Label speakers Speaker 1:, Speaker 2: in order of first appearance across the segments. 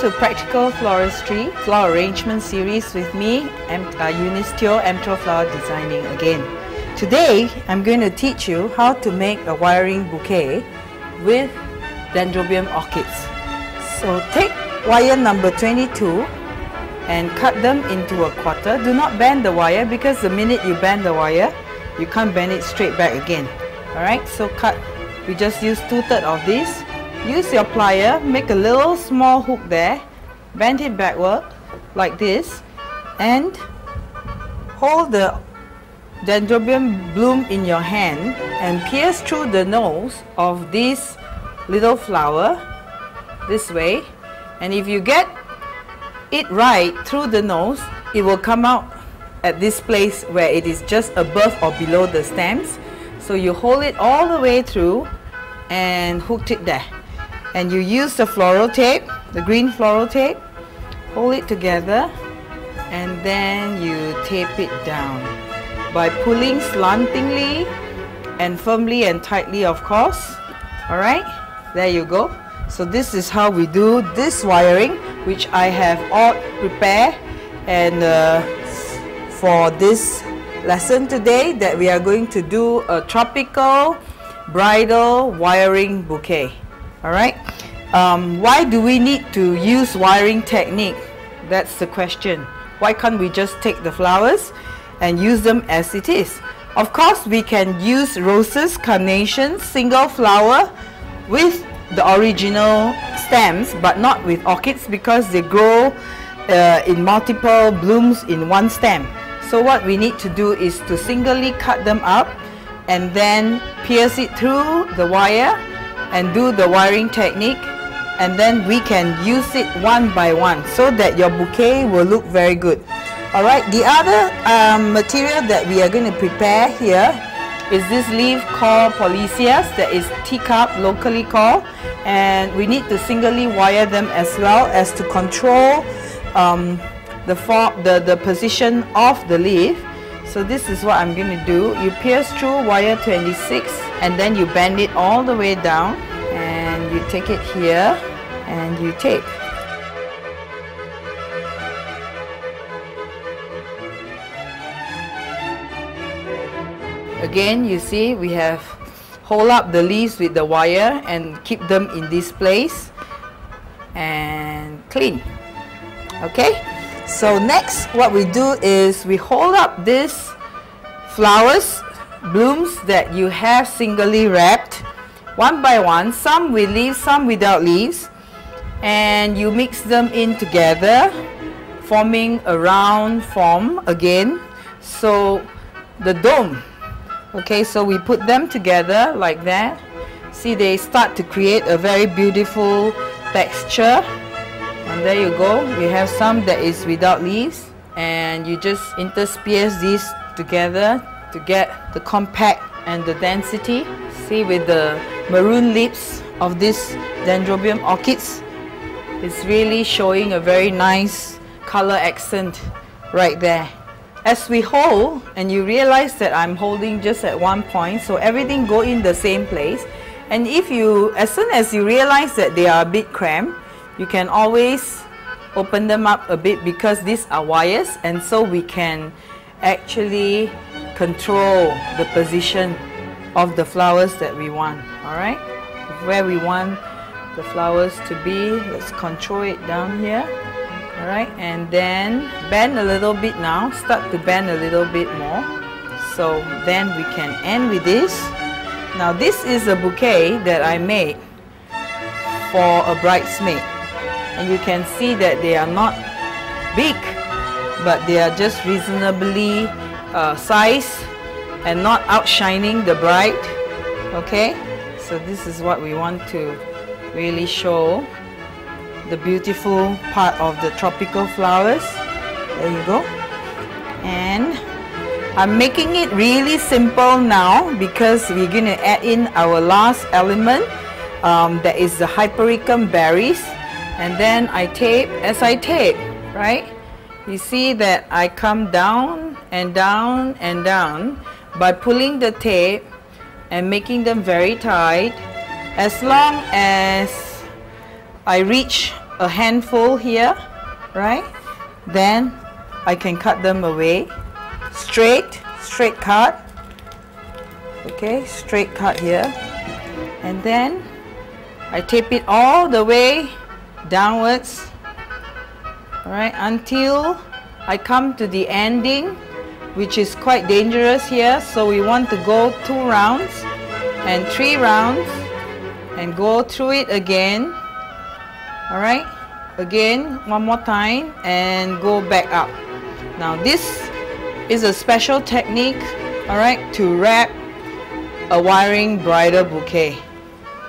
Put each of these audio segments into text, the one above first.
Speaker 1: to Practical Floristry Flower Arrangement Series with me, Eunice Teoh, Amtrol Floral Designing again. Today, I'm going to teach you how to make a wiring bouquet with Dendrobium Orchids. So take wire number 22 and cut them into a quarter. Do not bend the wire because the minute you bend the wire, you can't bend it straight back again. Alright, so cut. We just use 2/3 of this. Use your plier, make a little small hook there, bend it backward like this, and hold the Dendrobium bloom in your hand and pierce through the nose of this little flower this way. And if you get it right through the nose, it will come out at this place where it is just above or below the stems. So you hold it all the way through and hooked it there. And you use the floral tape, the green floral tape, hold it together, and then you tape it down by pulling slantingly and firmly and tightly, of course. Alright, there you go. So this is how we do this wiring, which I have all prepared and for this lesson today, that we are going to do a tropical bridal wiring bouquet. Alright, why do we need to use wiring technique? That's the question. Why can't we just take the flowers and use them as it is? Of course, we can use roses, carnations, single flower with the original stems, but not with orchids because they grow in multiple blooms in one stem. So what we need to do is to singly cut them up and then pierce it through the wire and do the wiring technique, and then we can use it one by one so that your bouquet will look very good. Alright, the other material that we are going to prepare here is this leaf called Policias, that is teacup locally called, and we need to singly wire them as well as to control the position of the leaf. So this is what I'm going to do. You pierce through wire 26 and then you bend it all the way down and you take it here and you tape. Again, you see we have hold up the leaves with the wire and keep them in this place and clean. Okay? So next, what we do is we hold up these flowers, blooms that you have singly wrapped, one by one, some with leaves, some without leaves, and you mix them in together, forming a round form again. So the dome. Okay, so we put them together like that. See, they start to create a very beautiful texture. And there you go, we have some that is without leaves, and you just intersperse these together to get the compact and the density. See, with the maroon leaves of this Dendrobium Orchids, it's really showing a very nice color accent right there. As we hold, and you realize that I'm holding just at one point, so everything go in the same place. And if you, as soon as you realize that they are a bit cramped, you can always open them up a bit because these are wires, and so we can actually control the position of the flowers that we want. Alright, where we want the flowers to be, let's control it down here. Alright, and then bend a little bit now, start to bend a little bit more. So then we can end with this. Now this is a bouquet that I made for a bridesmaid. And you can see that they are not big, but they are just reasonably sized and not outshining the bride. Okay, so this is what we want to really show, the beautiful part of the tropical flowers. There you go. And I'm making it really simple now because we're going to add in our last element, that is the Hypericum berries. And then I tape. As I tape, right, you see that I come down and down and down by pulling the tape and making them very tight. As long as I reach a handful here, right? Then I can cut them away. Straight cut. Okay, straight cut here. And then I tape it all the way downwards, alright, until I come to the ending, which is quite dangerous here. So we want to go 2 rounds and 3 rounds and go through it again, alright, again one more time and go back up. Now this is a special technique, alright, to wrap a wiring bridal bouquet.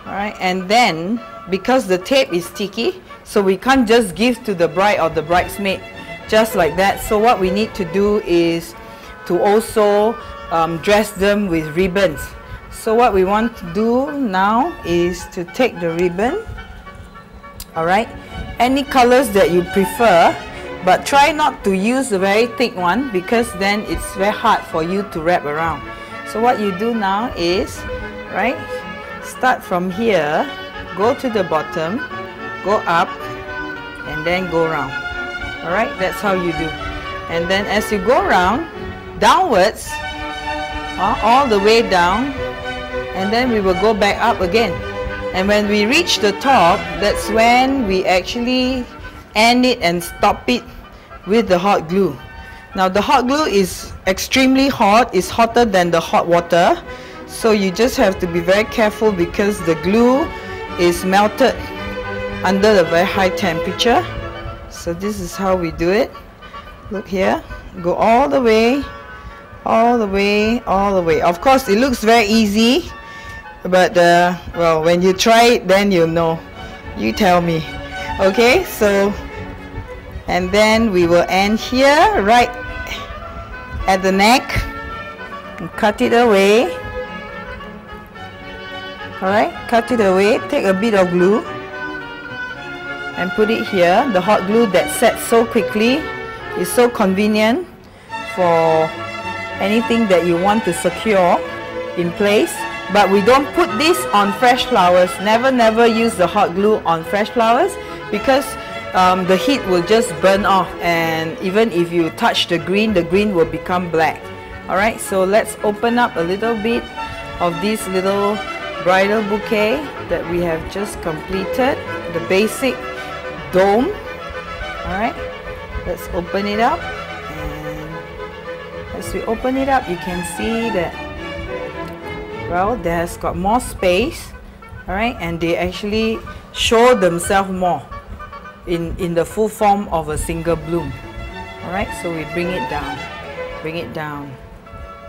Speaker 1: Alright, and then because the tape is sticky, so we can't just give to the bride or the bridesmaid just like that. So what we need to do is to also dress them with ribbons. So what we want to do now is to take the ribbon, alright, any colors that you prefer, but try not to use a very thick one because then it's very hard for you to wrap around. So what you do now is, right, start from here, go to the bottom, go up, and then go round. Alright, that's how you do. And then as you go round, downwards, all the way down, and then we will go back up again. And when we reach the top, that's when we actually end it and stop it with the hot glue. Now the hot glue is extremely hot, it's hotter than the hot water. So you just have to be very careful because the glue is melted under the very high temperature. So this is how we do it. Look here, go all the way, all the way, all the way. Of course it looks very easy, but well, when you try it then you'll know. You tell me. Okay, so and then we will end here right at the neck and cut it away. Alright, cut it away, take a bit of glue and put it here. The hot glue that sets so quickly is so convenient for anything that you want to secure in place. But we don't put this on fresh flowers. Never use the hot glue on fresh flowers because the heat will just burn off, and even if you touch the green will become black. Alright, so let's open up a little bit of this little bridal bouquet that we have just completed, the basic dome. Alright, let's open it up, and as we open it up you can see that, well, there's got more space, alright, and they actually show themselves more in the full form of a single bloom. Alright, so we bring it down,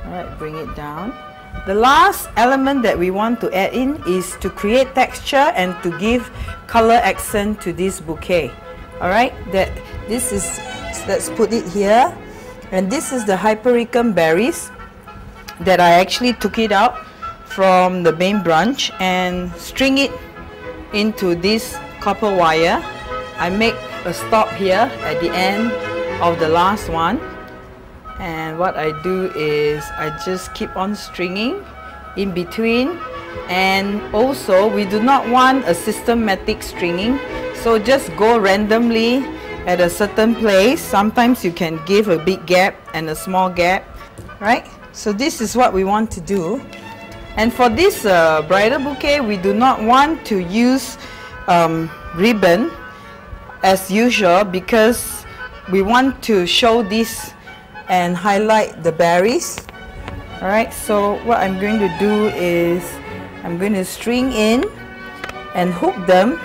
Speaker 1: alright, bring it down. The last element that we want to add in is to create texture and to give color accent to this bouquet. Alright, let's put it here, and this is the hypericum berries that I actually took it out from the main branch and string it into this copper wire. I make a stop here at the end of the last one, and what I do is I just keep on stringing in between. And also we do not want a systematic stringing, so just go randomly at a certain place. Sometimes you can give a big gap and a small gap, right? So this is what we want to do. And for this bridal bouquet, we do not want to use ribbon as usual because we want to show this and highlight the berries. Alright, so what I'm going to do is I'm going to string in and hook them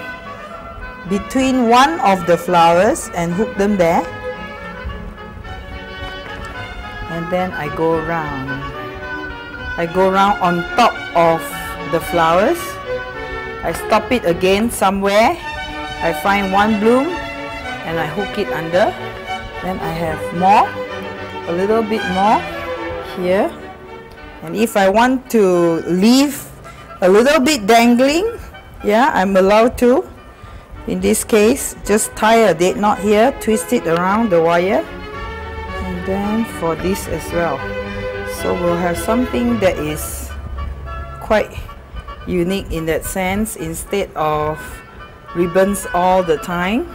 Speaker 1: between one of the flowers and hook them there, and then I go around on top of the flowers. I stop it again somewhere, I find one bloom and I hook it under. Then I have more, a little bit more here, and if I want to leave a little bit dangling, yeah, I'm allowed to. In this case, just tie a date knot here, twist it around the wire, and then for this as well. So we'll have something that is quite unique in that sense. Instead of ribbons all the time.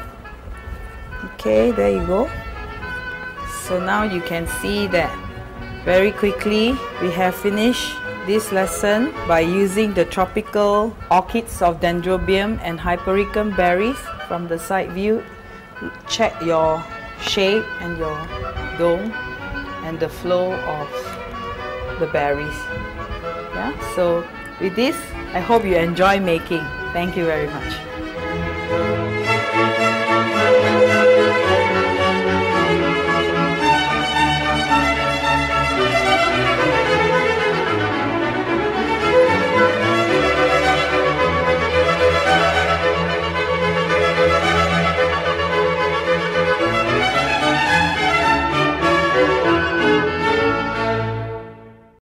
Speaker 1: Okay, there you go. So now you can see that very quickly we have finished this lesson by using the tropical orchids of Dendrobium and Hypericum berries. From the side view, check your shape and your dome and the flow of the berries. Yeah, so with this, I hope you enjoy making. Thank you very much.